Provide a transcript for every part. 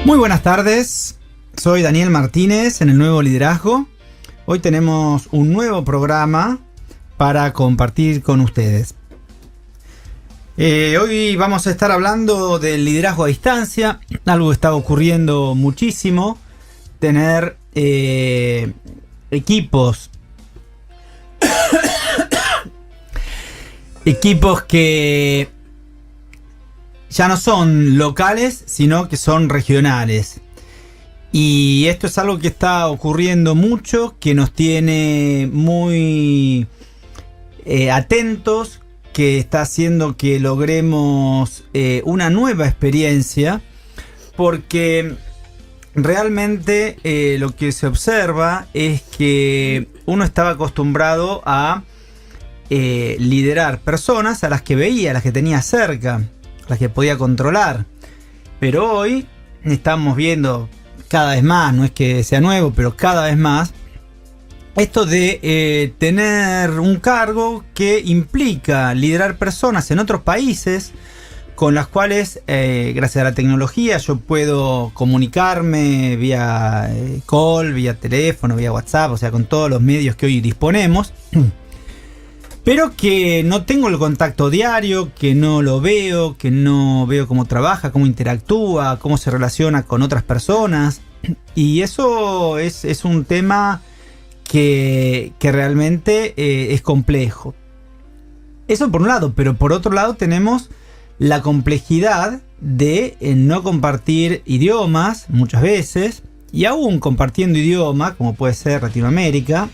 Muy buenas tardes, soy Daniel Martínez en el Nuevo Liderazgo. Hoy tenemos un nuevo programa para compartir con ustedes. Hoy vamos a estar hablando del liderazgo a distancia, algo que está ocurriendo muchísimo, tener equipos que ya no son locales, sino que son regionales. Y esto es algo que está ocurriendo mucho, que nos tiene muy atentos, que está haciendo que logremos una nueva experiencia, porque realmente lo que se observa es que uno estaba acostumbrado a liderar personas a las que veía, a las que tenía cerca, las que podía controlar. Pero hoy estamos viendo cada vez más, no es que sea nuevo, pero cada vez más, esto de tener un cargo que implica liderar personas en otros países con las cuales, gracias a la tecnología, yo puedo comunicarme vía call, vía teléfono, vía WhatsApp, o sea, con todos los medios que hoy disponemos. Pero que no tengo el contacto diario, que no lo veo, que no veo cómo trabaja, cómo interactúa, cómo se relaciona con otras personas. Y eso es un tema que realmente es complejo. Eso por un lado, pero por otro lado tenemos la complejidad de no compartir idiomas muchas veces, y aún compartiendo idioma, como puede ser Latinoamérica,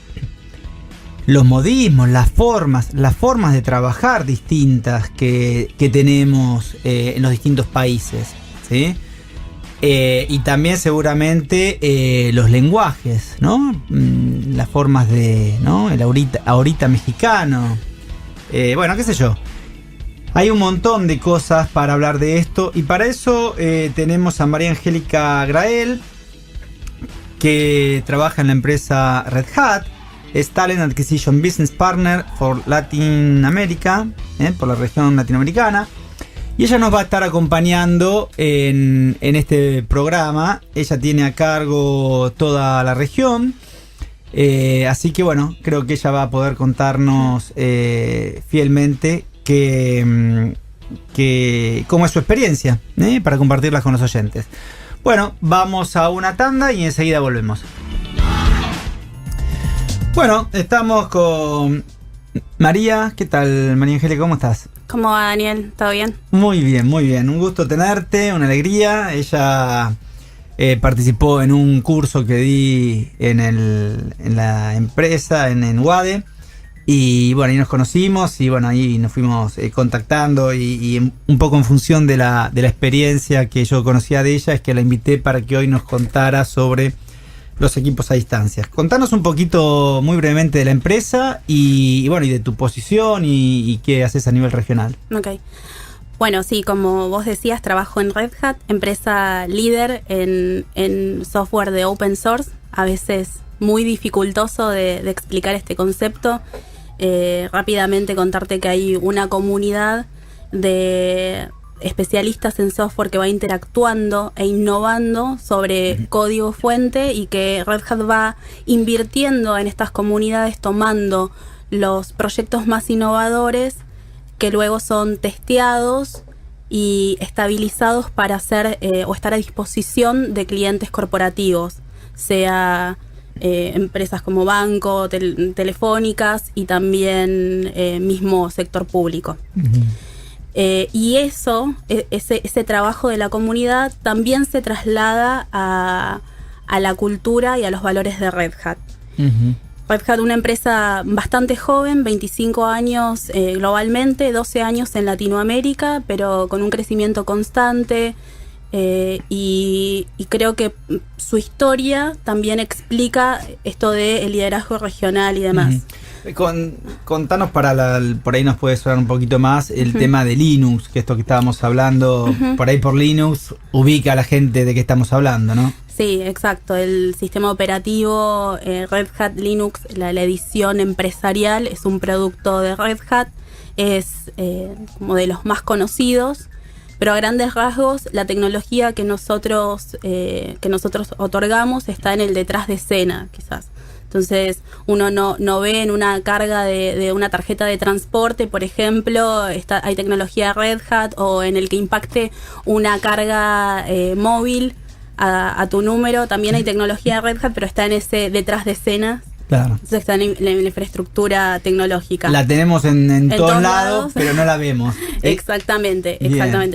los modismos, las formas de trabajar distintas que tenemos en los distintos países, ¿sí? Y también seguramente los lenguajes, ¿no? Las formas de, ¿no? El ahorita mexicano. Bueno, qué sé yo. Hay un montón de cosas para hablar de esto, y para eso tenemos a María Angélica Grael, que trabaja en la empresa Red Hat. Es Talent Acquisition Business Partner for Latin America, por la región latinoamericana. Y ella nos va a estar acompañando en este programa. Ella tiene a cargo toda la región. Así que bueno, creo que ella va a poder contarnos fielmente cómo es su experiencia, para compartirlas con los oyentes. Bueno, vamos a una tanda y enseguida volvemos. Bueno, estamos con María. ¿Qué tal, María Angélica? ¿Cómo estás? ¿Cómo va, Daniel? ¿Todo bien? Muy bien, muy bien. Un gusto tenerte, una alegría. Ella participó en un curso que di en la empresa, en UADE. Y bueno, ahí nos conocimos y bueno, ahí nos fuimos contactando y un poco en función de la experiencia que yo conocía de ella, es que la invité para que hoy nos contara sobre los equipos a distancia. Contanos un poquito, muy brevemente, de la empresa y bueno, y de tu posición y qué haces a nivel regional. Ok. Bueno, sí, como vos decías, trabajo en Red Hat, empresa líder en software de open source. A veces muy dificultoso de explicar este concepto. Rápidamente contarte que hay una comunidad de especialistas en software que va interactuando e innovando sobre código fuente, y que Red Hat va invirtiendo en estas comunidades, tomando los proyectos más innovadores que luego son testeados y estabilizados para hacer o estar a disposición de clientes corporativos, sea empresas como banco, telefónicas y también mismo sector público. Uh-huh. Y ese trabajo de la comunidad también se traslada a la cultura y a los valores de Red Hat. Uh-huh. Red Hat, una empresa bastante joven, 25 años globalmente, 12 años en Latinoamérica, pero con un crecimiento constante. Y creo que su historia también explica esto del liderazgo regional y demás. Uh-huh. Contanos, por ahí nos puede sonar un poquito más el tema de Linux, que esto que estábamos hablando, por ahí por Linux ubica a la gente de qué estamos hablando, ¿no? Sí, exacto. El sistema operativo Red Hat Linux, la edición empresarial, es un producto de Red Hat, es como de los más conocidos, Pero a grandes rasgos, la tecnología que nosotros otorgamos está en el detrás de escena, quizás. Entonces, uno no ve en una carga de una tarjeta de transporte, por ejemplo, hay tecnología Red Hat, o en el que impacte una carga móvil a tu número, también hay tecnología Red Hat, pero está en ese detrás de escena. Claro. Entonces está en la infraestructura tecnológica. La tenemos en todos lados, pero no la vemos. Exactamente,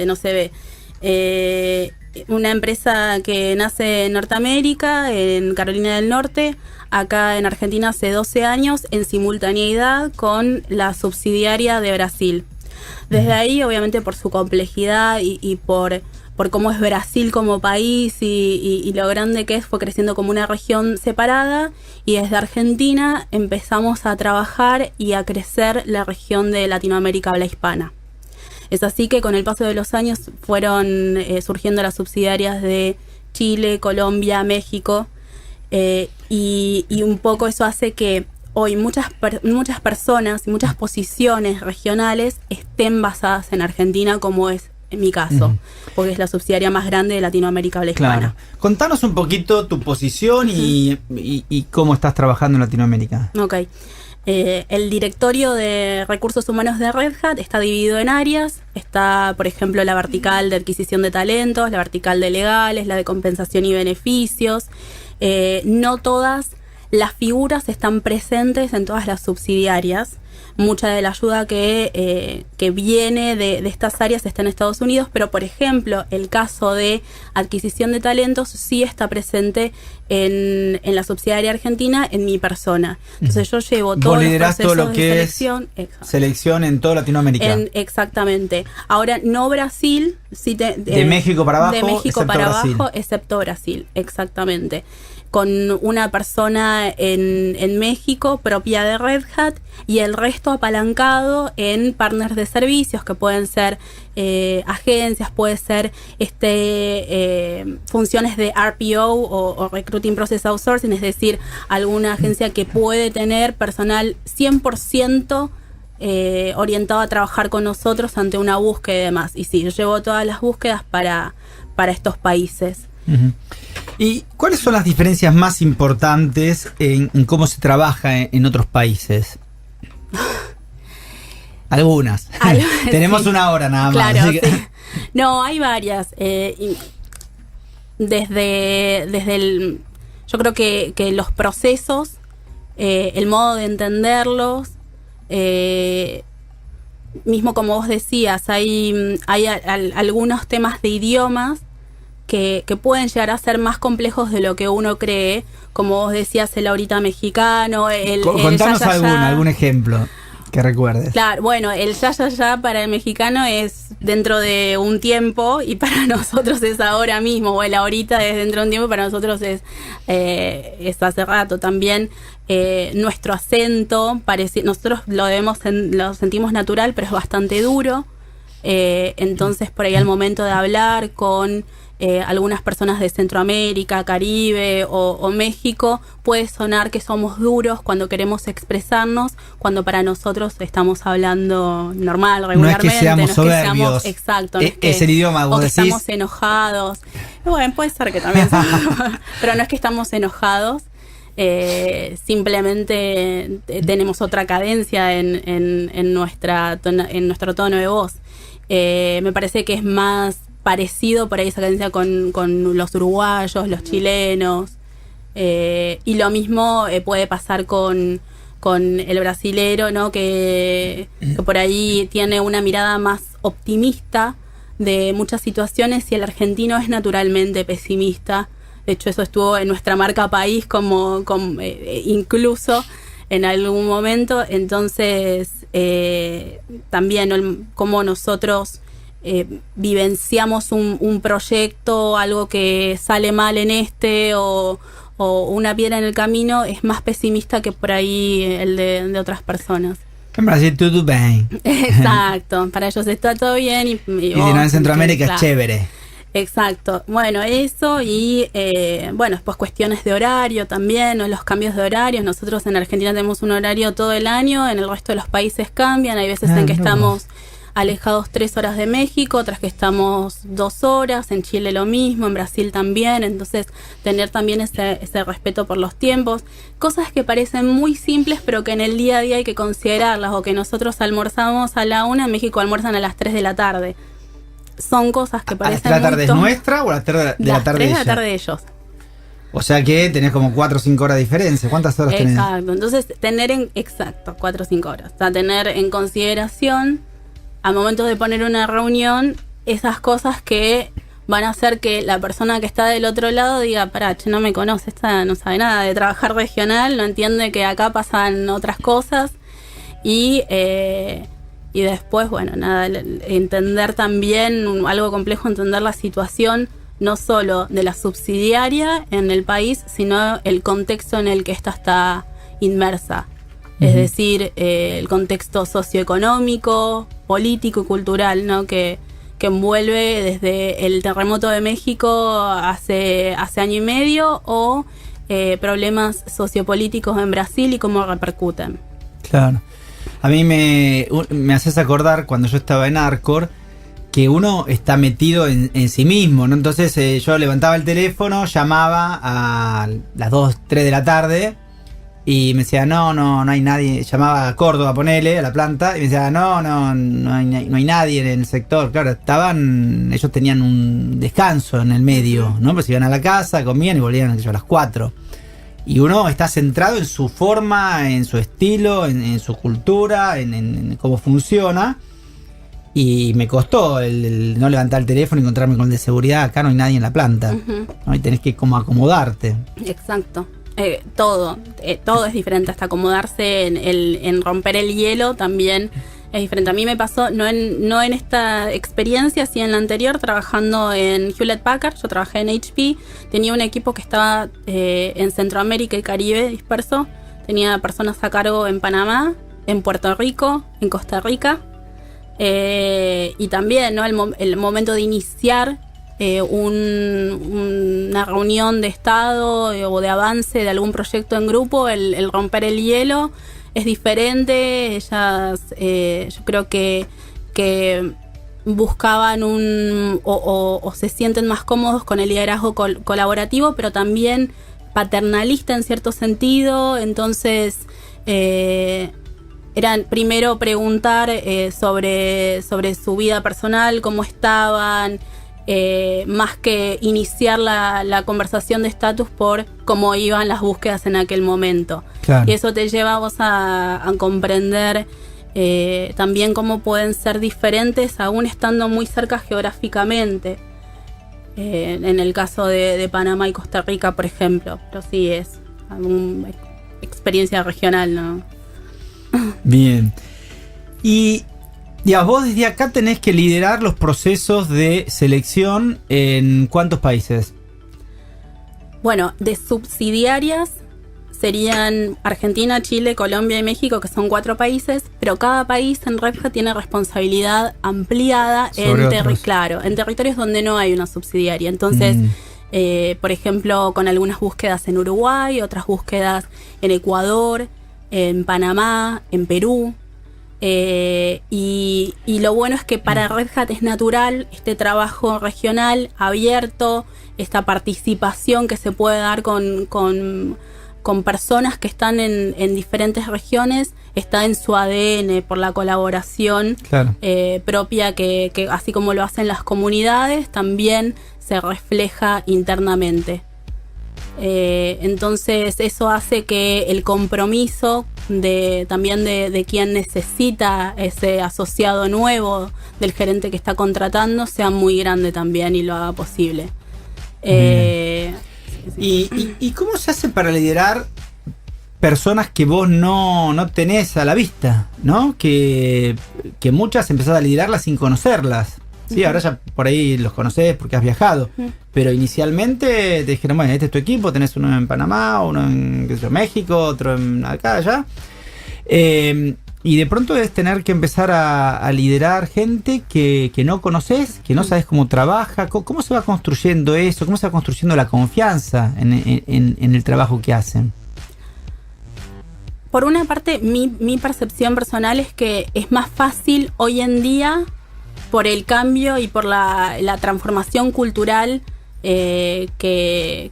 no se ve. Una empresa que nace en Norteamérica, en Carolina del Norte, acá en Argentina hace 12 años, en simultaneidad con la subsidiaria de Brasil. Desde ahí, obviamente, por su complejidad y por cómo es Brasil como país y lo grande que es, fue creciendo como una región separada, y desde Argentina empezamos a trabajar y a crecer la región de Latinoamérica habla hispana. Es así que con el paso de los años fueron surgiendo las subsidiarias de Chile, Colombia, México, y un poco eso hace que hoy muchas personas y muchas posiciones regionales estén basadas en Argentina, como es en mi caso, porque es la subsidiaria más grande de Latinoamérica habla hispana. Claro. Contanos un poquito tu posición y cómo estás trabajando en Latinoamérica. Ok. El directorio de recursos humanos de Red Hat está dividido en áreas. Está, por ejemplo, la vertical de adquisición de talentos, la vertical de legales, la de compensación y beneficios. No todas las figuras están presentes en todas las subsidiarias. Mucha de la ayuda que viene de estas áreas está en Estados Unidos, pero por ejemplo el caso de adquisición de talentos sí está presente en la subsidiaria argentina, en mi persona. Entonces yo llevo todos los procesos todo lo de que selección. Selección en toda Latinoamérica. Exactamente. Ahora, no Brasil, sí de México para abajo, de México para Brasil. abajo, excepto Brasil, exactamente. Con una persona en México propia de Red Hat, y el resto apalancado en partners de servicios, que pueden ser agencias, puede ser funciones de RPO o Recruiting Process Outsourcing, es decir, alguna agencia que puede tener personal 100% orientado a trabajar con nosotros ante una búsqueda y demás. Y sí, yo llevo todas las búsquedas para estos países. ¿Y cuáles son las diferencias más importantes en cómo se trabaja en otros países? Algunas. Tenemos sí. una hora nada más. Claro, así que... sí. No, hay varias. Yo creo que los procesos, el modo de entenderlos, mismo como vos decías, hay algunos temas de idiomas que pueden llegar a ser más complejos de lo que uno cree, como vos decías, el ahorita mexicano, Contanos el ya, algún ejemplo que recuerdes. Claro, bueno, el ya para el mexicano es dentro de un tiempo, y para nosotros es ahora mismo, o el ahorita es dentro de un tiempo, y para nosotros es hace rato. También nuestro acento, nosotros lo sentimos natural, pero es bastante duro. Entonces, por ahí al momento de hablar con algunas personas de Centroamérica, Caribe o México, puede sonar que somos duros cuando queremos expresarnos, cuando para nosotros estamos hablando normal, regularmente. No es que seamos soberbios. Exacto. Es el idioma, vos decís. Estamos enojados. Bueno, puede ser que también pero no es que estamos enojados. Simplemente tenemos otra cadencia en nuestro tono de voz. Me parece que es más parecido por ahí esa cadencia con los uruguayos, los chilenos, y lo mismo puede pasar con el brasilero, ¿no? Que por ahí tiene una mirada más optimista de muchas situaciones, y el argentino es naturalmente pesimista. De hecho, eso estuvo en nuestra marca país como incluso en algún momento. Entonces, también como nosotros vivenciamos un proyecto, algo que sale mal o una piedra en el camino, es más pesimista que por ahí el de otras personas. En Brasil todo bien. Exacto, para ellos está todo bien. Y si no, en Centroamérica es chévere. Exacto, bueno, eso y después cuestiones de horario también, o los cambios de horarios. Nosotros en Argentina tenemos un horario todo el año, en el resto de los países cambian, hay veces en que estamos alejados 3 horas de México, otras que estamos 2 horas, en Chile lo mismo, en Brasil también, entonces tener también ese respeto por los tiempos, cosas que parecen muy simples pero que en el día a día hay que considerarlas, o que nosotros almorzamos a la 1, en México almuerzan a las 3 de la tarde. Son cosas que parecen ¿A la tarde es nuestra o a la tarde de la tarde de ellos? ella? De la tarde de ellos. O sea que tenés como 4 o 5 horas de diferencia. ¿Cuántas horas tenés? Exacto, entonces exacto, 4 o 5 horas. O sea, tener en consideración al momento de poner una reunión esas cosas que van a hacer que la persona que está del otro lado diga, pará, che, no me conoce, esta no sabe nada de trabajar regional, no entiende que acá pasan otras cosas. Y después, bueno, nada, entender también, algo complejo, entender la situación no solo de la subsidiaria en el país, sino el contexto en el que ésta está inmersa. Uh-huh. Es decir, el contexto socioeconómico, político y cultural, ¿no? que envuelve desde el terremoto de México hace año y medio, o problemas sociopolíticos en Brasil y cómo repercuten. Claro. A mí me haces acordar cuando yo estaba en Arcor, que uno está metido en sí mismo, ¿no? Entonces yo levantaba el teléfono, llamaba a las 2, 3 de la tarde y me decía, no hay nadie. Llamaba a Córdoba, ponele, a la planta, y me decía, no hay nadie en el sector. Claro, ellos tenían un descanso en el medio, ¿no? Pues iban a la casa, comían y volvían a las 4. Y uno está centrado en su forma, en su estilo, en su cultura, en cómo funciona. Y me costó el no levantar el teléfono y encontrarme con el de seguridad. Acá no hay nadie en la planta. Uh-huh. ¿No? Y tenés que como acomodarte. Exacto. Todo es diferente. Hasta acomodarse en romper el hielo también es diferente. A mí me pasó, no en esta experiencia, sí en la anterior, trabajando en Hewlett Packard. Yo trabajé en HP. Tenía un equipo que estaba en Centroamérica y Caribe disperso. Tenía personas a cargo en Panamá, en Puerto Rico, en Costa Rica. Y también, ¿no? el momento de iniciar una reunión de estado o de avance de algún proyecto en grupo, el romper el hielo es diferente. Ellas yo creo que buscaban o se sienten más cómodos con el liderazgo colaborativo, pero también paternalista en cierto sentido. Entonces eran primero preguntar sobre su vida personal, cómo estaban, más que iniciar la conversación de estatus por cómo iban las búsquedas en aquel momento. Claro. Y eso te lleva a vos a comprender también cómo pueden ser diferentes aún estando muy cerca geográficamente. En el caso de Panamá y Costa Rica, por ejemplo. Pero sí, es una experiencia regional, ¿no? Bien. Y vos desde acá tenés que liderar los procesos de selección en ¿cuántos países? Bueno, de subsidiarias serían Argentina, Chile, Colombia y México, que son 4 países, pero cada país en Red Hat tiene responsabilidad ampliada en territorios donde no hay una subsidiaria. Entonces, por ejemplo, con algunas búsquedas en Uruguay, otras búsquedas en Ecuador, en Panamá, en Perú. Y lo bueno es que para Red Hat es natural este trabajo regional abierto, esta participación que se puede dar con personas que están en diferentes regiones, está en su ADN por la colaboración. Claro. Propia que así como lo hacen las comunidades, también se refleja internamente. Entonces eso hace que el compromiso también de quien necesita ese asociado nuevo del gerente que está contratando sea muy grande también y lo haga posible. ¿Y cómo se hace para liderar personas que vos no tenés a la vista, ¿no? Que muchas empezás a liderarlas sin conocerlas. Sí, ahora ya por ahí los conocés porque has viajado. Pero inicialmente te dijeron, bueno, este es tu equipo, tenés uno en Panamá, uno en México, otro en acá, allá. Y de pronto es tener que empezar a liderar gente que no conoces, que no sabes cómo trabaja. ¿Cómo se va construyendo eso? ¿Cómo se va construyendo la confianza en el trabajo que hacen? por una parte, mi percepción personal es que es más fácil hoy en día por el cambio y por la transformación cultural que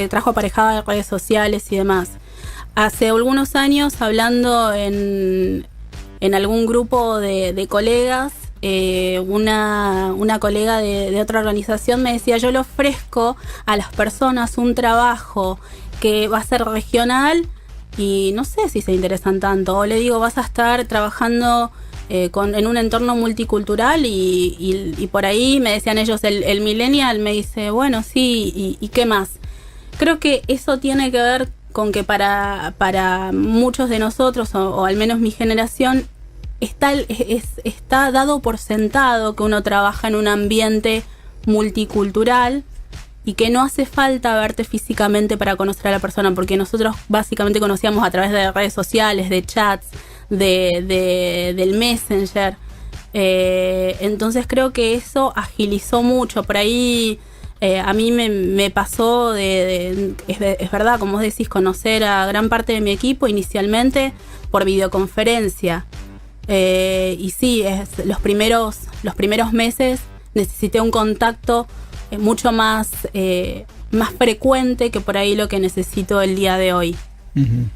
trajo aparejada de redes sociales y demás. Hace algunos años, hablando en algún grupo de colegas, una colega de otra organización me decía: yo le ofrezco a las personas un trabajo que va a ser regional y no sé si se interesan tanto, o le digo: vas a estar trabajando en un entorno multicultural y por ahí me decían ellos, el millennial me dice: bueno, sí, ¿y qué más? Creo que eso tiene que ver con que para muchos de nosotros, o al menos mi generación, está dado por sentado que uno trabaja en un ambiente multicultural y que no hace falta verte físicamente para conocer a la persona, porque nosotros básicamente conocíamos a través de redes sociales, de chats, del Messenger. Entonces creo que eso agilizó mucho. Por ahí a mí me pasó es verdad, como vos decís, conocer a gran parte de mi equipo inicialmente por videoconferencia. Y sí, los primeros meses necesité un contacto mucho más frecuente que por ahí lo que necesito el día de hoy. Uh-huh.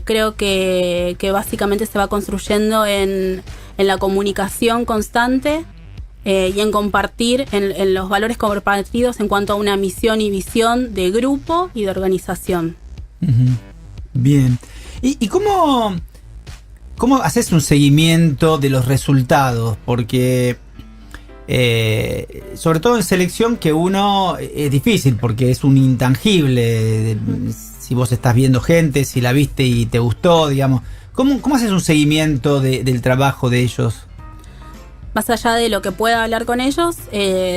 Creo que básicamente se va construyendo en la comunicación constante y en compartir en los valores compartidos en cuanto a una misión y visión de grupo y de organización. Uh-huh. Bien. ¿Y cómo haces un seguimiento de los resultados? Porque sobre todo en selección, que uno es difícil porque es un intangible. Si vos estás viendo gente, si la viste y te gustó, digamos, ¿cómo haces un seguimiento del trabajo de ellos? Más allá de lo que pueda hablar con ellos,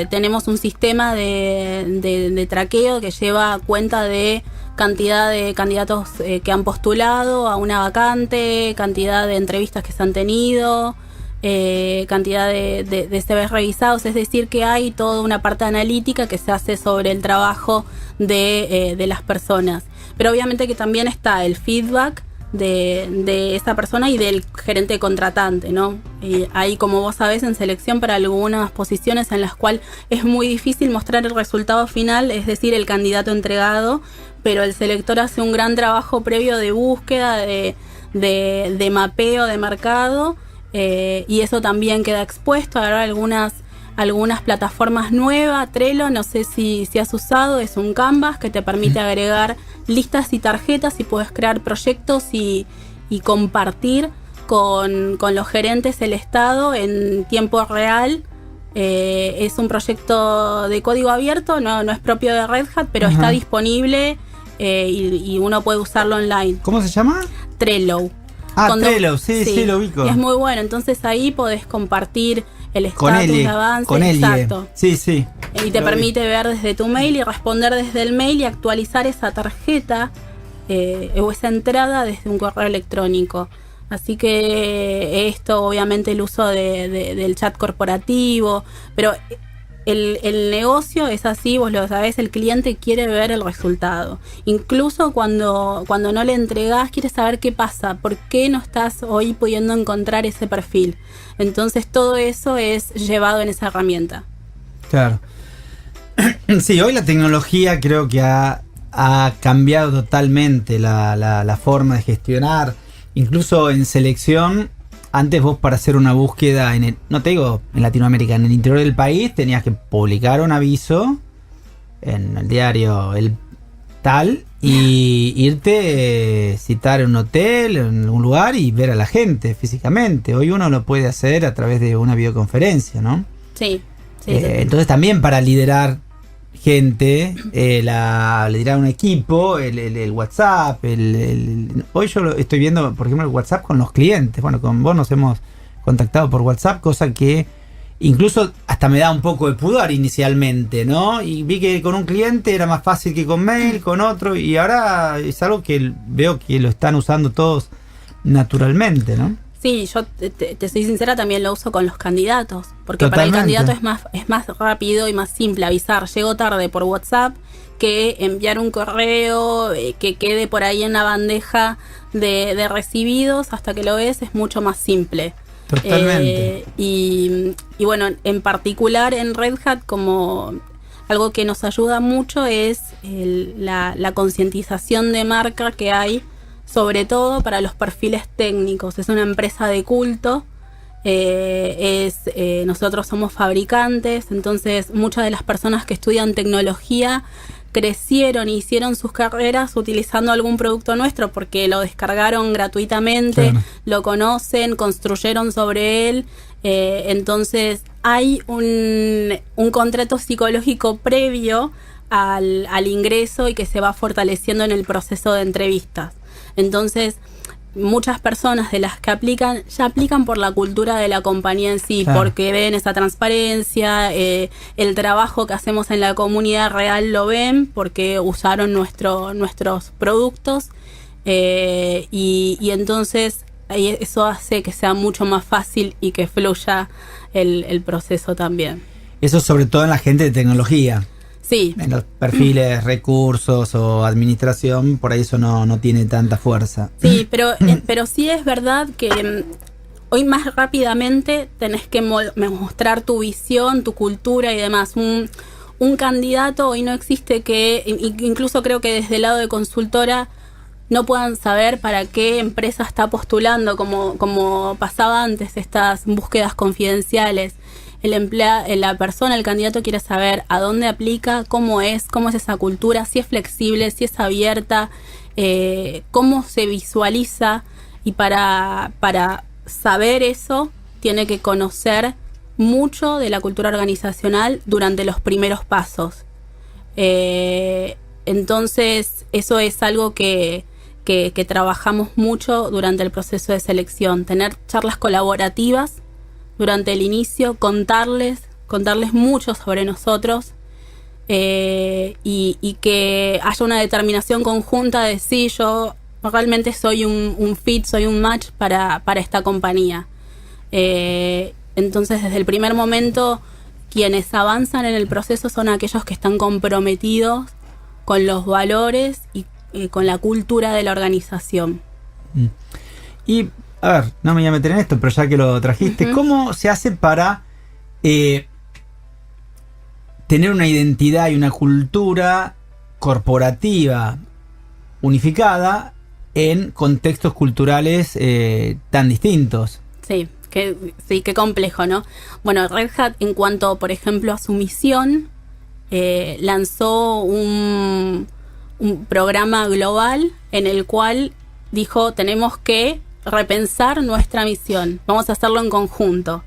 tenemos un sistema de traqueo que lleva cuenta de cantidad de candidatos que han postulado a una vacante, cantidad de entrevistas que se han tenido, cantidad de CVs revisados. Es decir, que hay toda una parte analítica que se hace sobre el trabajo de las personas. Pero obviamente que también está el feedback de esa persona y del gerente contratante, ¿no? Y ahí, como vos sabés, en selección para algunas posiciones en las cuales es muy difícil mostrar el resultado final, es decir, el candidato entregado, pero el selector hace un gran trabajo previo de búsqueda, de mapeo de mercado, y eso también queda expuesto. Ahora algunas plataformas nuevas, Trello, no sé si has usado, es un Canvas que te permite agregar listas y tarjetas y puedes crear proyectos y compartir con los gerentes el estado en tiempo real. Es un proyecto de código abierto, no es propio de Red Hat, pero está disponible y uno puede usarlo online. ¿Cómo se llama? Trello. Trello, sí, lo ubico. Y es muy bueno, entonces ahí podés compartir el estatus de avance. Exacto. Sí. Y te permite ver desde tu mail y responder desde el mail y actualizar esa tarjeta o esa entrada desde un correo electrónico. Así que esto, obviamente, el uso del chat corporativo, pero el negocio es así, vos lo sabés, el cliente quiere ver el resultado. Incluso cuando no le entregás, quiere saber qué pasa, por qué no estás hoy pudiendo encontrar ese perfil. Entonces todo eso es llevado en esa herramienta. Claro. Sí, hoy la tecnología creo que ha cambiado totalmente la forma de gestionar. Incluso en selección, antes vos, para hacer una búsqueda no te digo en Latinoamérica, en el interior del país, tenías que publicar un aviso en el diario el tal y irte citar en un hotel, en algún lugar y ver a la gente físicamente. Hoy uno lo puede hacer a través de una videoconferencia, ¿no? Sí. Entonces también para liderar gente, liderar un equipo, el WhatsApp, hoy yo estoy viendo, por ejemplo, el WhatsApp con los clientes. Bueno, con vos nos hemos contactado por WhatsApp, cosa que incluso hasta me da un poco de pudor inicialmente, ¿no? Y vi que con un cliente era más fácil que con mail, con otro, y ahora es algo que veo que lo están usando todos naturalmente, ¿no? Sí, yo te soy sincera, también lo uso con los candidatos, porque Totalmente. para el candidato es más rápido y más simple avisar, llego tarde por WhatsApp, que enviar un correo que quede por ahí en la bandeja de recibidos hasta que lo ves, es mucho más simple. Totalmente. Y bueno, en particular en Red Hat, como algo que nos ayuda mucho es la concientización de marca que hay, sobre todo para los perfiles técnicos. Es una empresa de culto, nosotros somos fabricantes, entonces muchas de las personas que estudian tecnología crecieron e hicieron sus carreras utilizando algún producto nuestro porque lo descargaron gratuitamente, Claro. lo conocen, construyeron sobre él. Entonces hay un contrato psicológico previo al ingreso y que se va fortaleciendo en el proceso de entrevistas. Entonces, muchas personas de las que aplican, ya aplican por la cultura de la compañía en sí, Claro. porque ven esa transparencia, el trabajo que hacemos en la comunidad real lo ven, porque usaron nuestros productos, y entonces eso hace que sea mucho más fácil y que fluya el proceso también. Eso sobre todo en la gente de tecnología. Sí. En los perfiles, recursos o administración, por ahí eso no tiene tanta fuerza. Sí, pero sí es verdad que hoy más rápidamente tenés que mostrar tu visión, tu cultura y demás. Un candidato hoy no existe que, incluso creo que desde el lado de consultora, no puedan saber para qué empresa está postulando, como pasaba antes, estas búsquedas confidenciales. La persona, el candidato quiere saber a dónde aplica, cómo es esa cultura, si es flexible, si es abierta, cómo se visualiza, y para saber eso tiene que conocer mucho de la cultura organizacional durante los primeros pasos. Entonces eso es algo que trabajamos mucho durante el proceso de selección, tener charlas colaborativas durante el inicio, contarles mucho sobre nosotros, y que haya una determinación conjunta de sí, yo realmente soy un fit, soy un match para esta compañía. Entonces, desde el primer momento, quienes avanzan en el proceso son aquellos que están comprometidos con los valores y con la cultura de la organización. Y, a ver, no me voy a meter en esto, pero ya que lo trajiste, ¿cómo se hace para tener una identidad y una cultura corporativa unificada en contextos culturales tan distintos? Sí, qué complejo, ¿no? Bueno, Red Hat, en cuanto, por ejemplo, a su misión, lanzó un programa global en el cual dijo, tenemos que repensar nuestra misión, vamos a hacerlo en conjunto.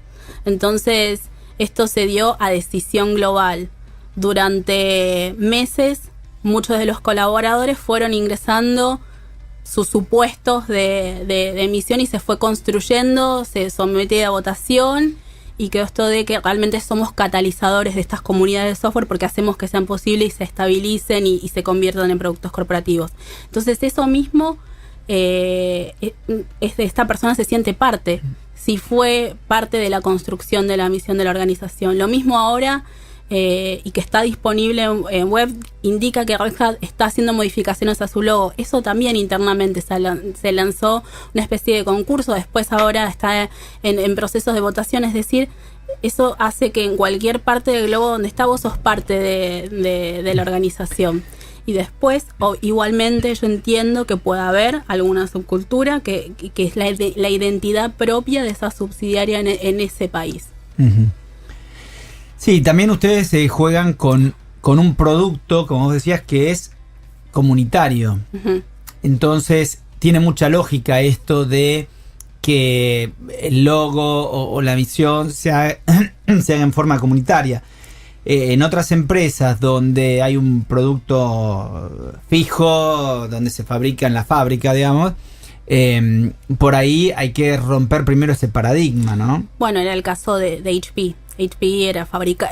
Entonces, esto se dio a decisión global. Durante meses, muchos de los colaboradores fueron ingresando sus supuestos de misión y se fue construyendo, se sometió a votación y quedó esto de que realmente somos catalizadores de estas comunidades de software porque hacemos que sean posibles y se estabilicen y se conviertan en productos corporativos. Entonces eso mismo, esta persona se siente parte, si fue parte de la construcción de la misión de la organización. Lo mismo ahora, y que está disponible en web, indica que Red Hat está haciendo modificaciones a su logo. Eso también internamente se lanzó una especie de concurso, después ahora está en procesos de votación, es decir, eso hace que en cualquier parte del globo donde está vos sos parte de la organización. Y después, igualmente, yo entiendo que pueda haber alguna subcultura que es la identidad propia de esa subsidiaria en ese país. Uh-huh. Sí, también ustedes juegan con un producto, como vos decías, que es comunitario. Uh-huh. Entonces, tiene mucha lógica esto de que el logo o la misión se haga en forma comunitaria. En otras empresas donde hay un producto fijo, donde se fabrica en la fábrica, digamos, por ahí hay que romper primero ese paradigma, ¿no? Bueno, era el caso de HP. HP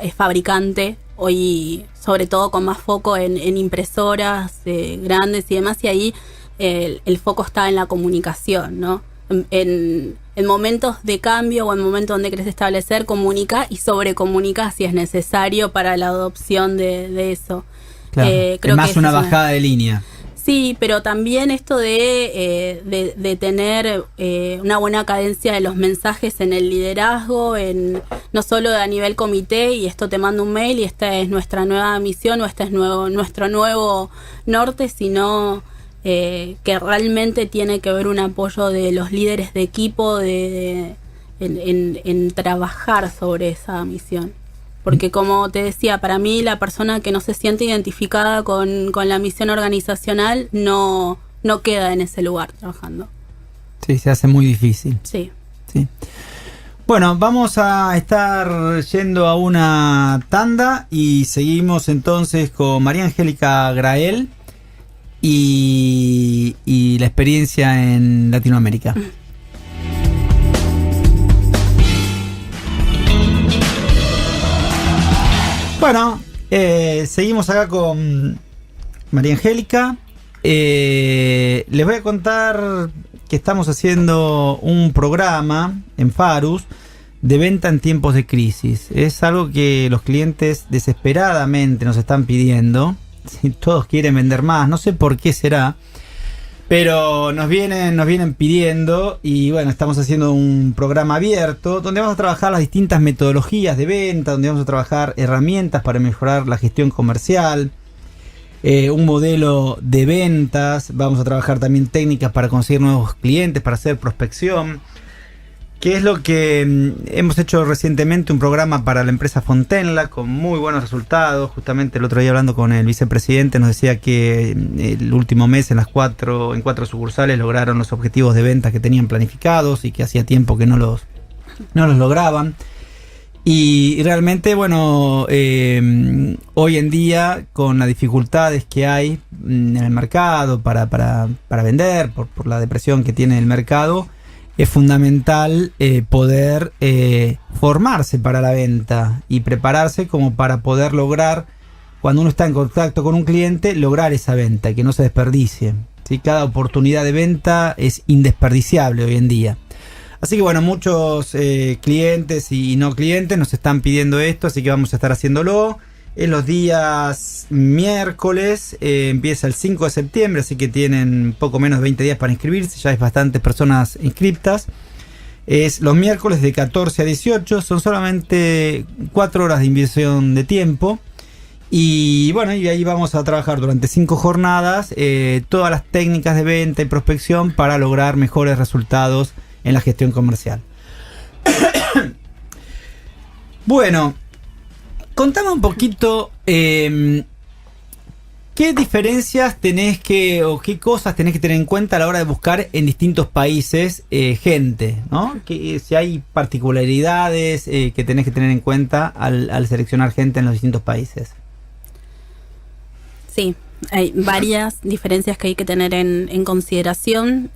es fabricante, hoy sobre todo con más foco en impresoras grandes y demás, y ahí el foco está en la comunicación, ¿no? En en momentos de cambio o en momentos donde querés establecer, comunica y sobrecomunica si es necesario para la adopción de eso. Claro, creo más que una bajada de línea. Sí, pero también esto de tener una buena cadencia de los mensajes en el liderazgo, no solo a nivel comité, y esto te manda un mail y esta es nuestra nueva misión o este es nuestro nuevo norte, sino que realmente tiene que haber un apoyo de los líderes de equipo en trabajar sobre esa misión. Porque como te decía, para mí la persona que no se siente identificada con la misión organizacional no queda en ese lugar trabajando. Sí, se hace muy difícil. Sí. Bueno, vamos a estar yendo a una tanda y seguimos entonces con María Angélica Grael y la experiencia en Latinoamérica. Bueno, seguimos acá con María Angélica. Les voy a contar que estamos haciendo un programa en Farus de venta en tiempos de crisis. Es algo que los clientes desesperadamente nos están pidiendo. Todos quieren vender más, no sé por qué será, pero nos vienen pidiendo, y bueno, estamos haciendo un programa abierto donde vamos a trabajar las distintas metodologías de venta, donde vamos a trabajar herramientas para mejorar la gestión comercial, un modelo de ventas, vamos a trabajar también técnicas para conseguir nuevos clientes, para hacer prospección, que es lo que hemos hecho recientemente, un programa para la empresa Fontenla con muy buenos resultados. Justamente el otro día, hablando con el vicepresidente, nos decía que el último mes en cuatro sucursales lograron los objetivos de venta que tenían planificados y que hacía tiempo que no los lograban. Y realmente, bueno, hoy en día, con las dificultades que hay en el mercado para vender, por la depresión que tiene el mercado, es fundamental poder formarse para la venta y prepararse como para poder lograr, cuando uno está en contacto con un cliente, lograr esa venta, que no se desperdicie, ¿sí? Cada oportunidad de venta es indesperdiciable hoy en día. Así que bueno, muchos clientes y no clientes nos están pidiendo esto, así que vamos a estar haciéndolo. En los días miércoles, empieza el 5 de septiembre, así que tienen poco menos de 20 días para inscribirse, ya hay bastantes personas inscriptas. Es los miércoles de 14 a 18, son solamente 4 horas de inversión de tiempo. Y bueno, y ahí vamos a trabajar durante 5 jornadas todas las técnicas de venta y prospección para lograr mejores resultados en la gestión comercial. Bueno, contame un poquito qué diferencias tenés o qué cosas tenés que tener en cuenta a la hora de buscar en distintos países gente, ¿no? Si hay particularidades que tenés que tener en cuenta al seleccionar gente en los distintos países. Sí, hay varias diferencias que hay que tener en consideración.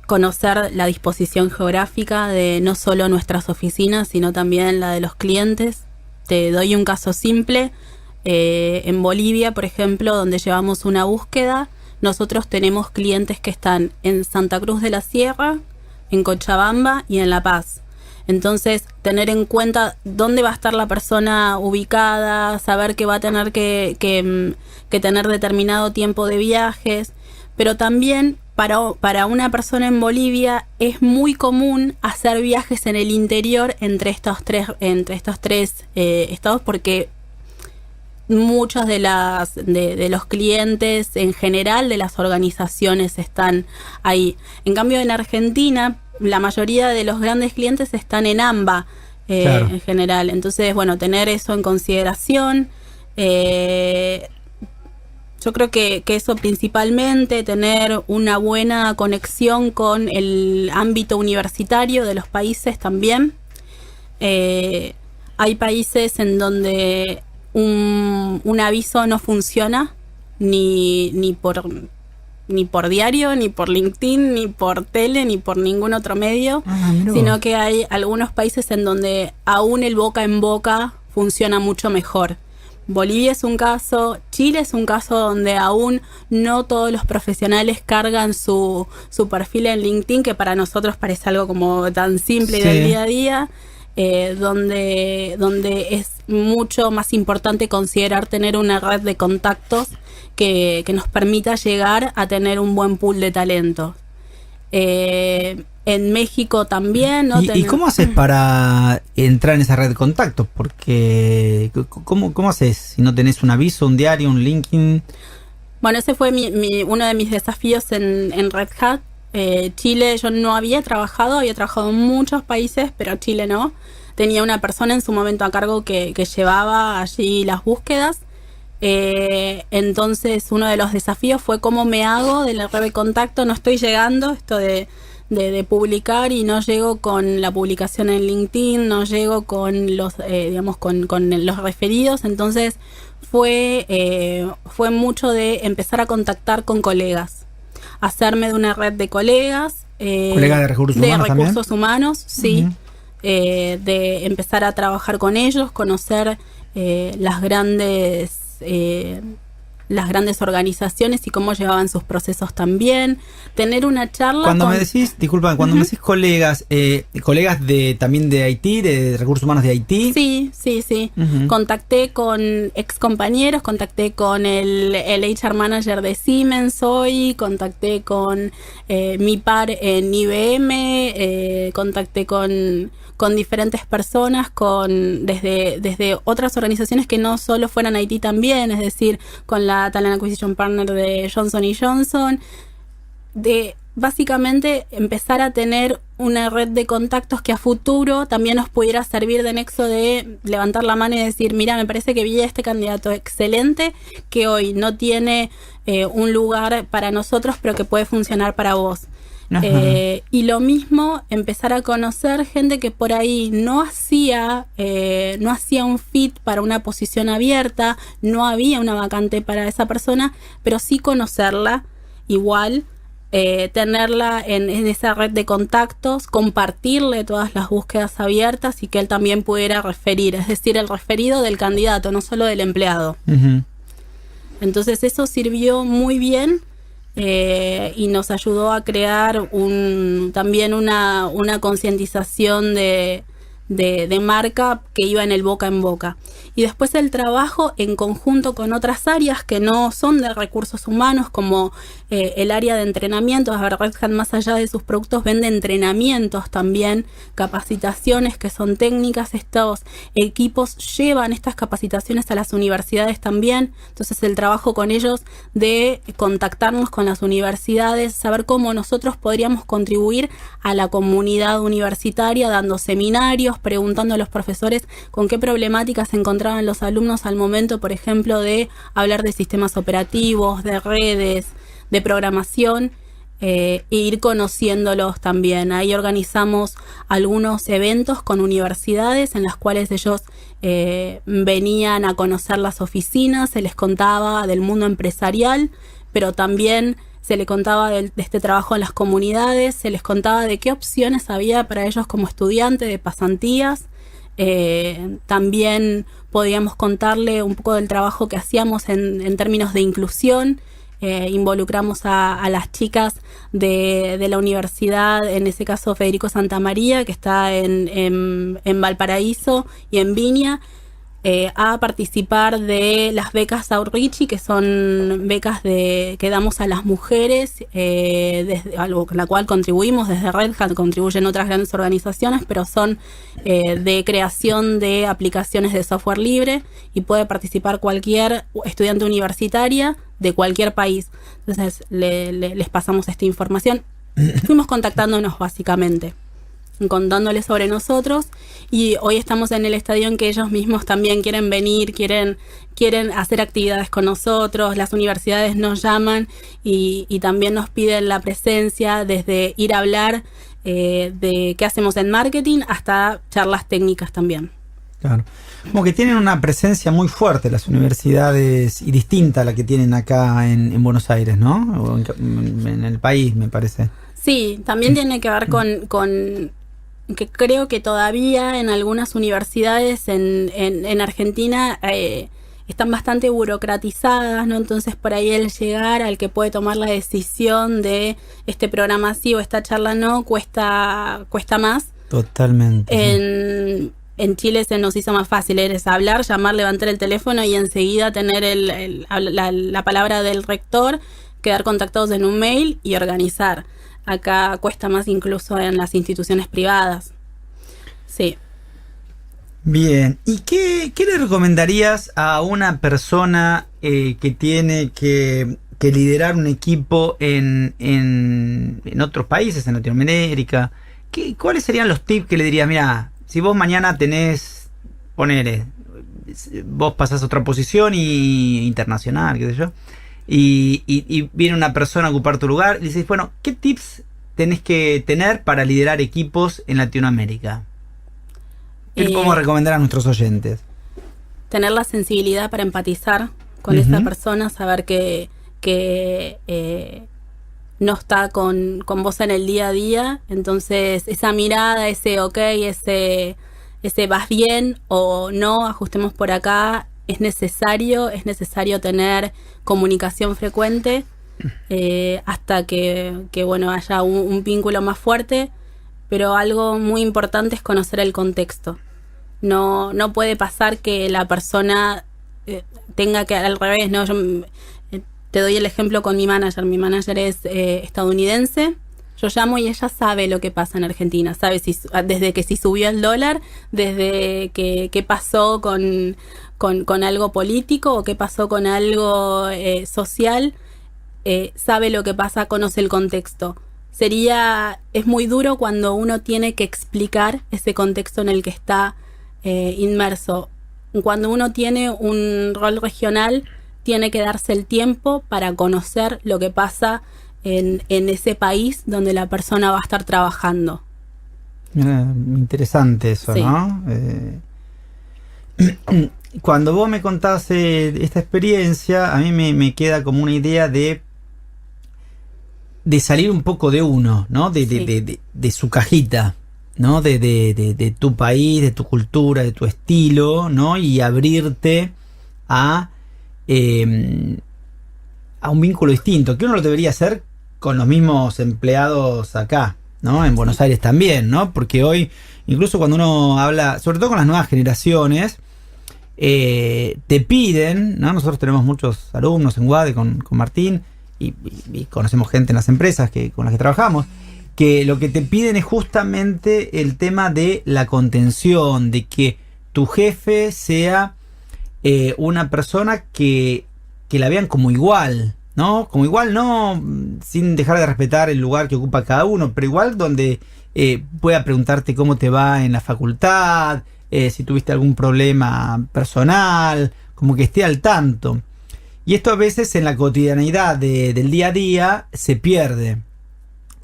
Conocer la disposición geográfica de no solo nuestras oficinas, sino también la de los clientes. Te doy un caso simple. En Bolivia, por ejemplo, donde llevamos una búsqueda, nosotros tenemos clientes que están en Santa Cruz de la Sierra, en Cochabamba y en La Paz. Entonces, tener en cuenta dónde va a estar la persona ubicada, saber que va a tener que tener determinado tiempo de viajes, pero también para una persona en Bolivia es muy común hacer viajes en el interior entre estos tres estados, porque muchos de los clientes en general de las organizaciones están ahí. En cambio, en Argentina, la mayoría de los grandes clientes están en AMBA, claro, en general. Entonces, bueno, tener eso en consideración. Yo creo que eso principalmente, tener una buena conexión con el ámbito universitario de los países también. Hay países en donde un aviso no funciona ni por diario, ni por LinkedIn, ni por tele, ni por ningún otro medio, sino que hay algunos países en donde aún el boca en boca funciona mucho mejor. Bolivia es un caso, Chile es un caso donde aún no todos los profesionales cargan su perfil en LinkedIn, que para nosotros parece algo como tan simple y del día a día, donde es mucho más importante considerar tener una red de contactos que nos permita llegar a tener un buen pool de talentos. En México también, ¿no? ¿Y cómo haces para entrar en esa red de contactos? Porque, ¿cómo haces si no tenés un aviso, un diario, un LinkedIn? Bueno, ese fue uno de mis desafíos en Red Hat. Chile yo no había trabajado en muchos países, pero Chile no. Tenía una persona en su momento a cargo que llevaba allí las búsquedas. Entonces uno de los desafíos fue cómo me hago de la red de contacto. No estoy llegando, esto de publicar, y no llego con la publicación en LinkedIn, no llego con los con los referidos. Entonces fue mucho de empezar a contactar con colegas, hacerme de una red de colegas, colegas de recursos humanos, sí. Uh-huh. De empezar a trabajar con ellos, conocer las grandes organizaciones y cómo llevaban sus procesos también, tener una charla. Cuando me decís colegas, colegas también de Haití, de recursos humanos de Haití. Sí. Uh-huh. Contacté con ex compañeros, contacté con el HR manager de Siemens hoy, contacté con mi par en IBM, contacté con diferentes personas, desde otras organizaciones que no solo fueran Haití también, es decir, con la Talent Acquisition Partner de Johnson & Johnson, de básicamente empezar a tener una red de contactos que a futuro también nos pudiera servir de nexo, de levantar la mano y decir, mira, me parece que vi a este candidato excelente que hoy no tiene un lugar para nosotros, pero que puede funcionar para vos. Y lo mismo, empezar a conocer gente que por ahí no hacía un fit para una posición abierta, no había una vacante para esa persona, pero sí conocerla igual, tenerla en esa red de contactos, compartirle todas las búsquedas abiertas y que él también pudiera referir, es decir, el referido del candidato, no solo del empleado. Uh-huh. Entonces eso sirvió muy bien. Y nos ayudó a crear también una concientización de marca que iba en el boca en boca. Y después el trabajo en conjunto con otras áreas que no son de recursos humanos, como el área de entrenamientos. A ver, Red Hat, más allá de sus productos, vende entrenamientos también, capacitaciones que son técnicas. Estos equipos llevan estas capacitaciones a las universidades también. Entonces el trabajo con ellos de contactarnos con las universidades, saber cómo nosotros podríamos contribuir a la comunidad universitaria, dando seminarios, preguntando a los profesores con qué problemáticas se encontraban los alumnos al momento, por ejemplo, de hablar de sistemas operativos, de redes, de programación, e ir conociéndolos también. Ahí organizamos algunos eventos con universidades en las cuales ellos venían a conocer las oficinas, se les contaba del mundo empresarial, pero también se les contaba de este trabajo en las comunidades, se les contaba de qué opciones había para ellos como estudiantes, de pasantías. También podíamos contarle un poco del trabajo que hacíamos en términos de inclusión. Involucramos a las chicas de la universidad, en ese caso Federico Santamaría, que está en Valparaíso y en Viña, a participar de las becas Outreach, que son becas que damos a las mujeres, algo con la cual contribuimos desde Red Hat, contribuyen otras grandes organizaciones, pero son de creación de aplicaciones de software libre, y puede participar cualquier estudiante universitaria de cualquier país. Entonces les pasamos esta información. Fuimos contactándonos básicamente, contándoles sobre nosotros, y hoy estamos en el estadio en que ellos mismos también quieren venir, quieren hacer actividades con nosotros. Las universidades nos llaman y también nos piden la presencia, desde ir a hablar de qué hacemos en marketing hasta charlas técnicas también. Claro. Como que tienen una presencia muy fuerte las universidades, y distinta a la que tienen acá en Buenos Aires, ¿no? O en el país, me parece. Sí, también tiene que ver con que creo que todavía en algunas universidades en Argentina están bastante burocratizadas, ¿no? Entonces por ahí el llegar al que puede tomar la decisión de este programa sí o esta charla no, cuesta más. Totalmente. En Chile se nos hizo más fácil, eres hablar, llamar, levantar el teléfono y enseguida tener la palabra del rector, quedar contactados en un mail y organizar. Acá cuesta más incluso en las instituciones privadas. Sí. Bien, ¿y qué le recomendarías a una persona que tiene que liderar un equipo en otros países, en Latinoamérica? ¿Cuáles serían los tips que le dirías? Mira, si vos mañana vos pasás a otra posición internacional, qué sé yo, y viene una persona a ocupar tu lugar, y dices, bueno, ¿qué tips tenés que tener para liderar equipos en Latinoamérica? ¿Qué le podemos recomendar a nuestros oyentes? Tener la sensibilidad para empatizar con esa persona, saber que no está con vos en el día a día, entonces esa mirada, ese ok, ese vas bien o no, ajustemos por acá, es necesario tener comunicación frecuente hasta que bueno, haya un vínculo más fuerte, pero algo muy importante es conocer el contexto. No puede pasar que la persona tenga que, al revés, ¿no? Yo te doy el ejemplo con mi manager. Mi manager es estadounidense. Yo llamo y ella sabe lo que pasa en Argentina. Sabe desde que si subió el dólar, desde qué pasó con algo político o qué pasó con algo social. Sabe lo que pasa, conoce el contexto. Es muy duro cuando uno tiene que explicar ese contexto en el que está inmerso. Cuando uno tiene un rol regional, tiene que darse el tiempo para conocer lo que pasa en ese país donde la persona va a estar trabajando. Interesante eso, sí. ¿No? Cuando vos me contás esta experiencia, a mí me queda como una idea de salir un poco de uno, ¿no? De su cajita, ¿no? De tu país, de tu cultura, de tu estilo, ¿no? Y abrirte a un vínculo distinto, que uno lo debería hacer con los mismos empleados acá, ¿no? En Buenos Aires también, ¿no? Porque hoy, incluso cuando uno habla, sobre todo con las nuevas generaciones, te piden, ¿no? Nosotros tenemos muchos alumnos en UADE con Martín y conocemos gente en las empresas con las que trabajamos, que lo que te piden es justamente el tema de la contención, de que tu jefe sea una persona que la vean como igual, ¿no? Como igual, no sin dejar de respetar el lugar que ocupa cada uno, pero igual donde pueda preguntarte cómo te va en la facultad, si tuviste algún problema personal, como que esté al tanto. Y esto a veces en la cotidianeidad del día a día se pierde.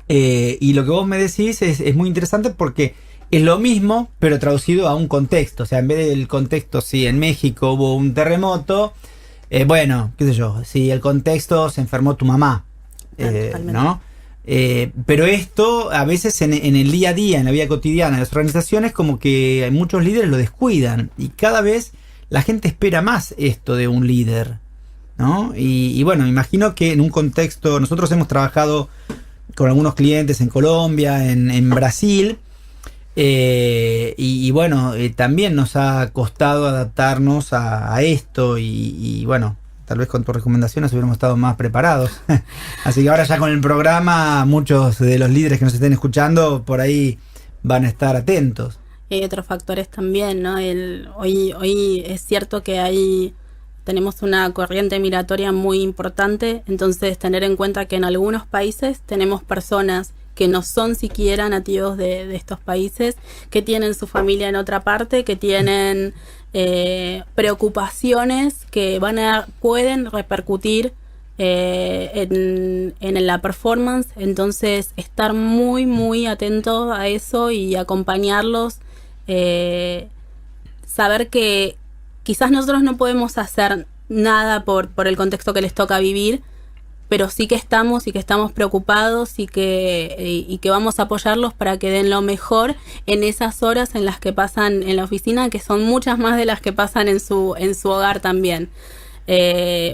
Y lo que vos me decís es muy interesante porque es lo mismo, pero traducido a un contexto. O sea, en vez del contexto, si en México hubo un terremoto, bueno, qué sé yo, si el contexto se enfermó tu mamá, ¿no? Pero esto a veces en el día a día, en la vida cotidiana de las organizaciones, como que muchos líderes lo descuidan. Y cada vez la gente espera más esto de un líder, ¿no? Y bueno, me imagino que en un contexto, nosotros hemos trabajado con algunos clientes en Colombia, en Brasil, y bueno, también nos ha costado adaptarnos a esto y bueno, tal vez con tus recomendaciones hubiéramos estado más preparados. Así que ahora ya con el programa, muchos de los líderes que nos estén escuchando por ahí van a estar atentos. Y hay otros factores también, ¿no? Hoy es cierto que tenemos una corriente migratoria muy importante, entonces tener en cuenta que en algunos países tenemos personas que no son siquiera nativos de estos países, que tienen su familia en otra parte, que tienen preocupaciones que pueden repercutir en la performance. Entonces estar muy muy atentos a eso y acompañarlos, saber que quizás nosotros no podemos hacer nada por el contexto que les toca vivir, pero sí que estamos preocupados y que vamos a apoyarlos para que den lo mejor en esas horas en las que pasan en la oficina, que son muchas más de las que pasan en su hogar también.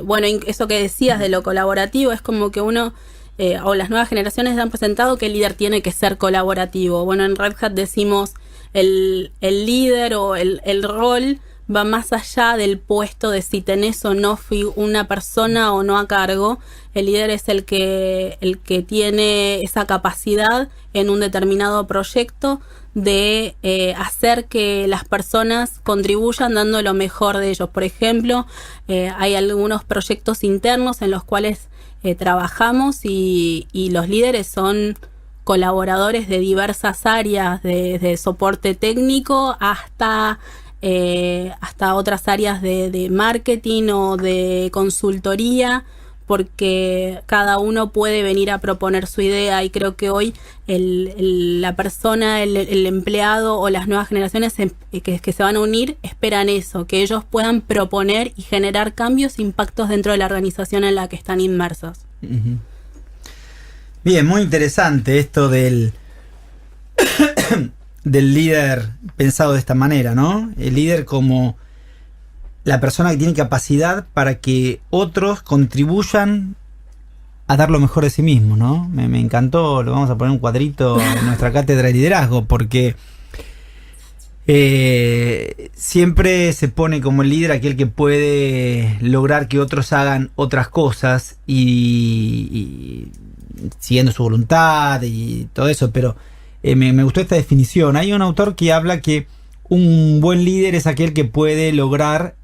Bueno, eso que decías de lo colaborativo, es como que uno, o las nuevas generaciones han presentado que el líder tiene que ser colaborativo. Bueno, en Red Hat decimos el líder o el rol va más allá del puesto de si tenés o no una persona o no a cargo. El líder es el que tiene esa capacidad en un determinado proyecto de hacer que las personas contribuyan dando lo mejor de ellos. Por ejemplo, hay algunos proyectos internos en los cuales trabajamos y los líderes son colaboradores de diversas áreas, de soporte técnico hasta otras áreas de marketing o de consultoría, porque cada uno puede venir a proponer su idea, y creo que hoy la persona, el empleado o las nuevas generaciones que se van a unir esperan eso, que ellos puedan proponer y generar cambios, impactos dentro de la organización en la que están inmersos. Uh-huh. Bien, muy interesante esto del líder pensado de esta manera, ¿no? El líder como la persona que tiene capacidad para que otros contribuyan a dar lo mejor de sí mismo, ¿no? Me encantó, lo vamos a poner un cuadrito en nuestra cátedra de liderazgo, porque siempre se pone como el líder aquel que puede lograr que otros hagan otras cosas y siguiendo su voluntad y todo eso, pero me gustó esta definición. Hay un autor que habla que un buen líder es aquel que puede lograr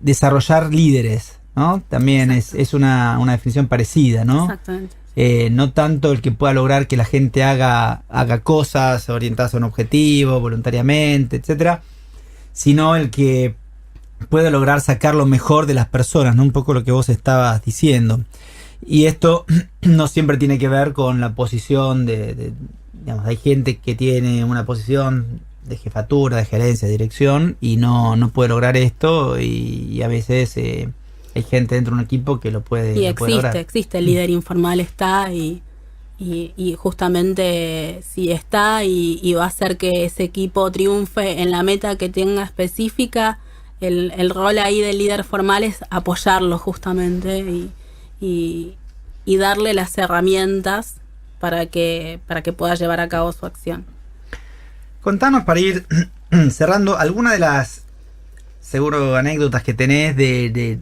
desarrollar líderes, ¿no? También es una definición parecida, ¿no? Exactamente. No tanto el que pueda lograr que la gente haga cosas orientadas a un objetivo, voluntariamente, etcétera, sino el que puede lograr sacar lo mejor de las personas, ¿no? Un poco lo que vos estabas diciendo. Y esto no siempre tiene que ver con la posición digamos, hay gente que tiene una posición de jefatura, de gerencia, de dirección y no puede lograr esto, y a veces hay gente dentro de un equipo que lo puede, y lo puede lograr. Existe el líder informal, está y justamente sí está y va a hacer que ese equipo triunfe en la meta que tenga específica. El rol ahí del líder formal es apoyarlo justamente y darle las herramientas para que pueda llevar a cabo su acción. Contanos, para ir cerrando, alguna de las, seguro, anécdotas que tenés de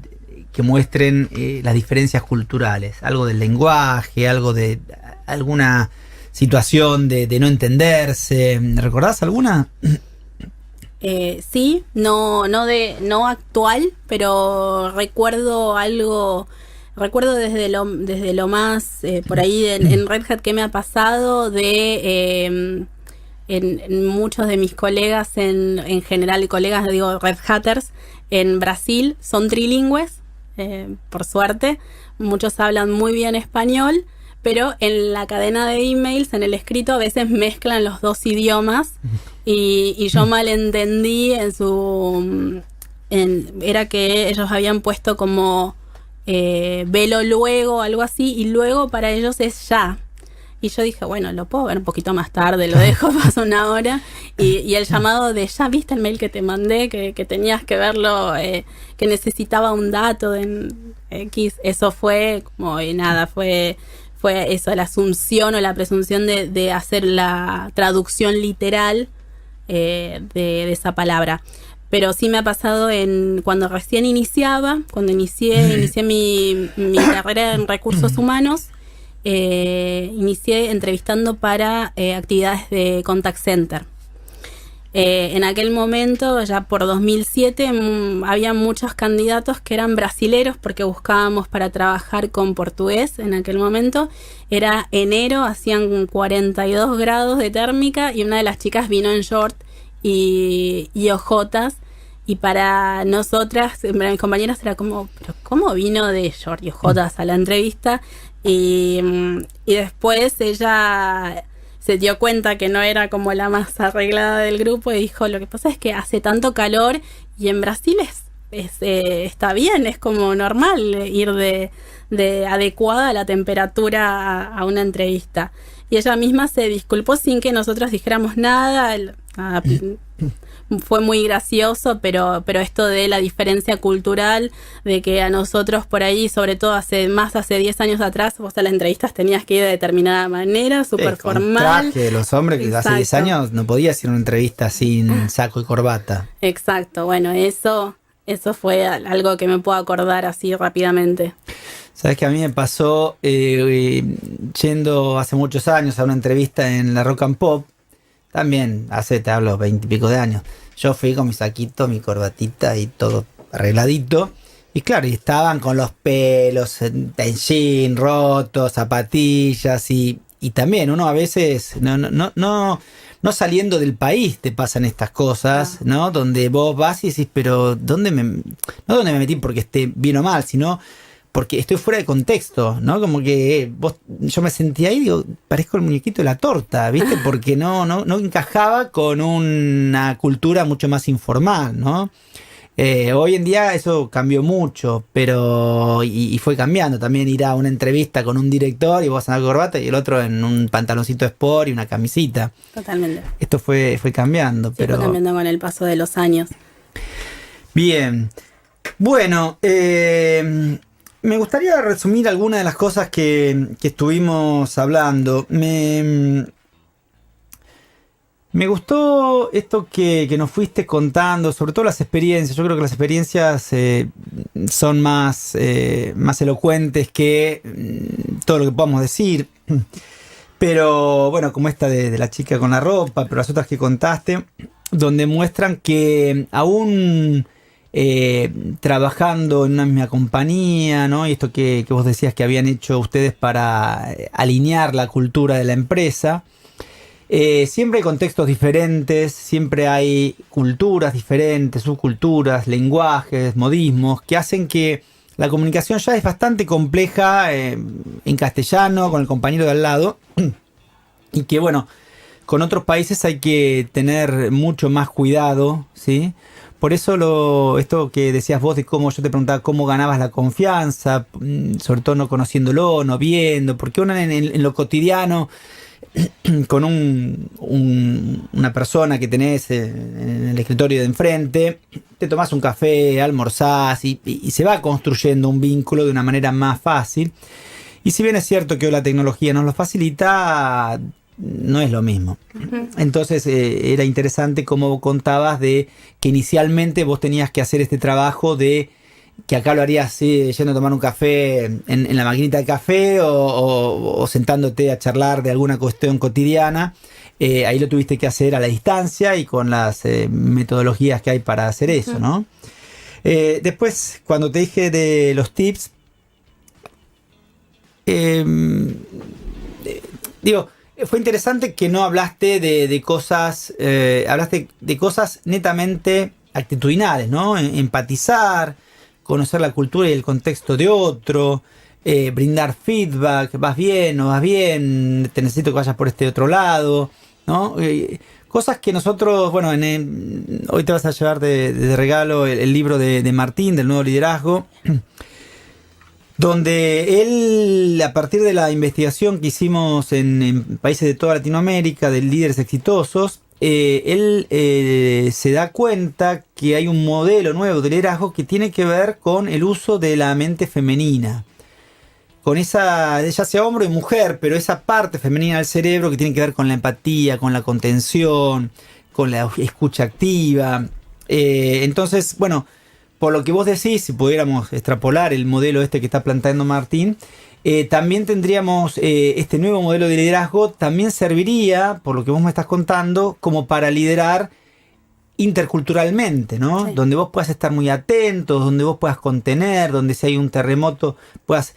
que muestren las diferencias culturales, algo del lenguaje, algo de alguna situación de no entenderse. ¿Recordás alguna? Sí, no actual, pero recuerdo algo. Recuerdo desde lo más por ahí en Red Hat que me ha pasado en muchos de mis colegas, en general colegas, digo Red Hatters, en Brasil son trilingües, por suerte. Muchos hablan muy bien español, pero en la cadena de emails, en el escrito, a veces mezclan los dos idiomas y yo malentendí era que ellos habían puesto como velo luego, algo así, y luego para ellos es ya. Y yo dije, bueno, lo puedo ver un poquito más tarde, lo dejo, pasa una hora. Y el llamado de, ya viste el mail que te mandé, que tenías que verlo, que necesitaba un dato en X. Eso fue como, nada, fue eso, la asunción o la presunción de hacer la traducción literal de esa palabra. Pero sí me ha pasado cuando recién cuando inicié mi carrera en recursos humanos, inicié entrevistando para actividades de contact center. En aquel momento, ya por 2007, había muchos candidatos que eran brasileros porque buscábamos para trabajar con portugués. En aquel momento era enero, hacían 42 grados de térmica y una de las chicas vino en short y ojotas, y para nosotras, para mis compañeras, era como, ¿pero cómo vino de short y ojotas a la entrevista? Y después ella se dio cuenta que no era como la más arreglada del grupo y dijo, lo que pasa es que hace tanto calor y en Brasil está bien, es como normal ir de adecuada a la temperatura a una entrevista. Y ella misma se disculpó sin que nosotros dijéramos nada. Fue muy gracioso, pero esto de la diferencia cultural, de que a nosotros por ahí, sobre todo hace 10 años atrás, vos a las entrevistas tenías que ir de determinada manera, súper formal. Traje de los hombres, que Exacto. hace 10 años no podía hacer una entrevista sin saco y corbata. Exacto, bueno, eso fue algo que me puedo acordar así rápidamente. Sabes que a mí me pasó yendo hace muchos años a una entrevista en la Rock and Pop. También te hablo 20 y pico de años. Yo fui con mi saquito, mi corbatita y todo arregladito. Y claro, y estaban con los pelos en jean, rotos, zapatillas. Y también uno a veces no saliendo del país te pasan estas cosas, ¿no? Donde vos vas y decís, pero no dónde me metí porque esté bien o mal, sino porque estoy fuera de contexto, ¿no? Como que yo me sentía ahí y digo, parezco el muñequito de la torta, ¿viste? Porque no encajaba con una cultura mucho más informal, ¿no? Hoy en día eso cambió mucho, pero y fue cambiando. También ir a una entrevista con un director y vos en la corbata y el otro en un pantaloncito sport y una camisita. Totalmente. Esto fue cambiando, Sí, pero fue cambiando con el paso de los años. Bien. Bueno, me gustaría resumir algunas de las cosas que estuvimos hablando. Me gustó esto que nos fuiste contando, sobre todo las experiencias. Yo creo que las experiencias son más elocuentes que todo lo que podamos decir. Pero bueno, como esta de la chica con la ropa, pero las otras que contaste, donde muestran que aún trabajando en una misma compañía, ¿no? Y esto que vos decías que habían hecho ustedes para alinear la cultura de la empresa. Siempre hay contextos diferentes, siempre hay culturas diferentes, subculturas, lenguajes, modismos, que hacen que la comunicación ya es bastante compleja en castellano, con el compañero de al lado, y que bueno, con otros países hay que tener mucho más cuidado, ¿sí? Por eso esto que decías vos de cómo yo te preguntaba cómo ganabas la confianza, sobre todo no conociéndolo, no viendo, porque uno en lo cotidiano con una persona que tenés en el escritorio de enfrente, te tomás un café, almorzás y se va construyendo un vínculo de una manera más fácil. Y si bien es cierto que hoy la tecnología nos lo facilita, no es lo mismo. Entonces era interesante cómo contabas de que inicialmente vos tenías que hacer este trabajo de que acá lo harías yendo a tomar un café en la maquinita de café o sentándote a charlar de alguna cuestión cotidiana. Ahí lo tuviste que hacer a la distancia y con las metodologías que hay para hacer eso, ¿no? Después, cuando te dije de los tips, fue interesante que no hablaste de cosas, hablaste de cosas netamente actitudinales, ¿no? Empatizar, conocer la cultura y el contexto de otro, brindar feedback, vas bien, no vas bien, te necesito que vayas por este otro lado, ¿no? Cosas que nosotros, bueno, hoy te vas a llevar de regalo el libro de Martín, del nuevo liderazgo, donde él, a partir de la investigación que hicimos en países de toda Latinoamérica, de líderes exitosos, él se da cuenta que hay un modelo nuevo de liderazgo que tiene que ver con el uso de la mente femenina. Con esa, ya sea hombre o mujer, pero esa parte femenina del cerebro que tiene que ver con la empatía, con la contención, con la escucha activa. Entonces, bueno, por lo que vos decís, si pudiéramos extrapolar el modelo que está planteando Martín, también tendríamos este nuevo modelo de liderazgo, también serviría, por lo que vos me estás contando, como para liderar interculturalmente, ¿no? Sí. Donde vos puedas estar muy atento, donde vos puedas contener, donde si hay un terremoto puedas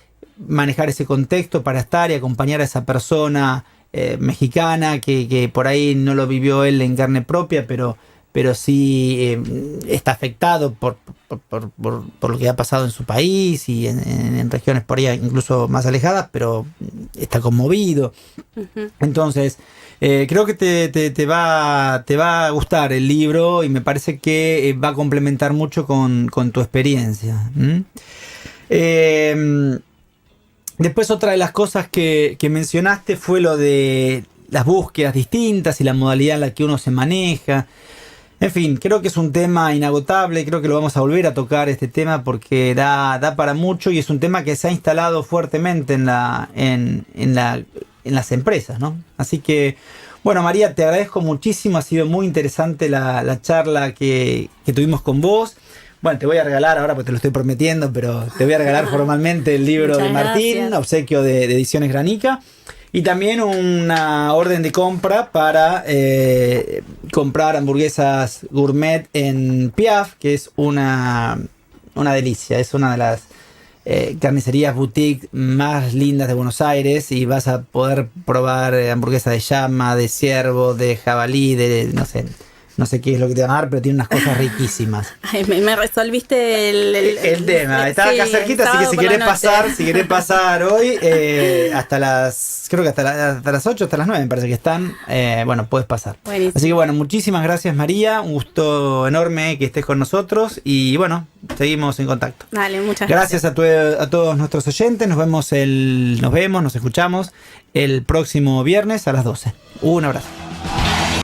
manejar ese contexto para estar y acompañar a esa persona mexicana que por ahí no lo vivió él en carne propia, pero pero sí está afectado por lo que ha pasado en su país y en regiones por ahí incluso más alejadas, pero está conmovido. Uh-huh. Entonces, creo que te va a gustar el libro y me parece que va a complementar mucho con tu experiencia. Después otra de las cosas que mencionaste fue lo de las búsquedas distintas y la modalidad en la que uno se maneja. En fin, creo que es un tema inagotable, creo que lo vamos a volver a tocar este tema porque da para mucho y es un tema que se ha instalado fuertemente en las empresas, ¿no? Así que, bueno, María, te agradezco muchísimo, ha sido muy interesante la charla que tuvimos con vos. Bueno, te voy a regalar ahora, porque te lo estoy prometiendo, pero te voy a regalar formalmente el libro de Martín, gracias. Obsequio de Ediciones Granica. Y también una orden de compra para comprar hamburguesas gourmet en Piaf, que es una delicia. Es una de las carnicerías boutique más lindas de Buenos Aires y vas a poder probar hamburguesas de llama, de ciervo, de jabalí, de no sé qué es lo que te van a dar, pero tiene unas cosas riquísimas. Ay, me resolviste el tema. Estaba acá cerquita, así que si querés pasar hoy, hasta las 8, hasta las 9 me parece que están, bueno, puedes pasar. Buenísimo. Así que bueno, muchísimas gracias María, un gusto enorme que estés con nosotros y bueno, seguimos en contacto. Dale, muchas gracias. Gracias a todos nuestros oyentes, nos escuchamos el próximo viernes a las 12. Un abrazo.